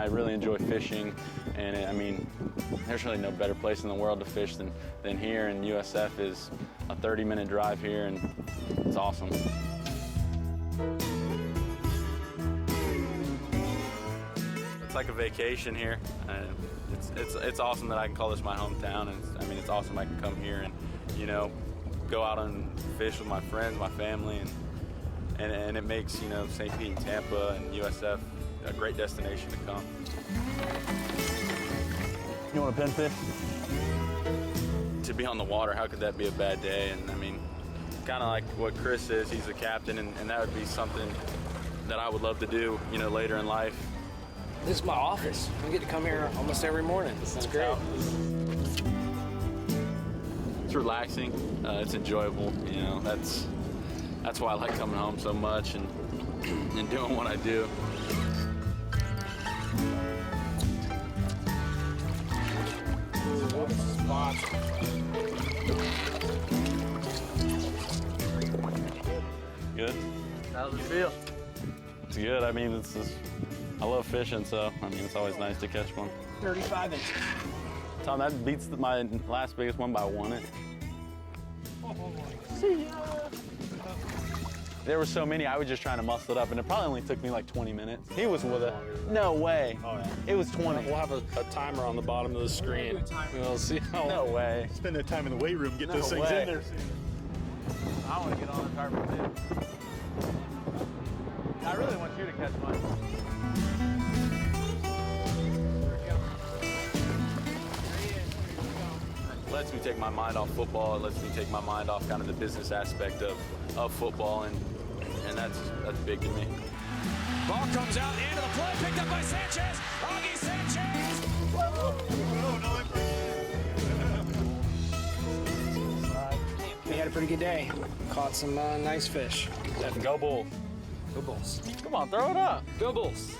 I really enjoy fishing, and I mean, there's really no better place in the world to fish than here, and USF is a 30-minute drive here, and it's awesome. It's like a vacation here, and it's awesome that I can call this my hometown, and I mean, it's awesome I can come here and, you know, go out and fish with my friends, my family, and it makes, you know, St. Pete and Tampa and USF a great destination to come. You want a pinfish? To be on the water, how could that be a bad day? And I mean, kind of like what Chris is, he's the captain, and that would be something that I would love to do, you know, later in life. This is my office. I get to come here almost every morning. It's great. It's relaxing. It's enjoyable. You know, that's why I like coming home so much and doing what I do. Good. How does it feel? It's good. I mean, I love fishing, so I mean, it's always nice to catch one. 35 inches. Tom, that beats my last biggest one by 1 inch. See ya. There were so many, I was just trying to muscle it up, and it probably only took me like 20 minutes. He was with it. No way. Oh, yeah. It was 20. We'll have a timer on the bottom of the screen. We'll see how. No way. Spend that time in the weight room, get those things in there. I want to get on the carpet too. I really want you to catch mine. Lets me take my mind off football. It lets me take my mind off kind of the business aspect of football, and that's big to me. Ball comes out into the play, picked up by Sanchez. Auggie Sanchez. We had a pretty good day. Caught some nice fish. Go Bulls. Go Bulls. Come on, throw it up. Go Bulls.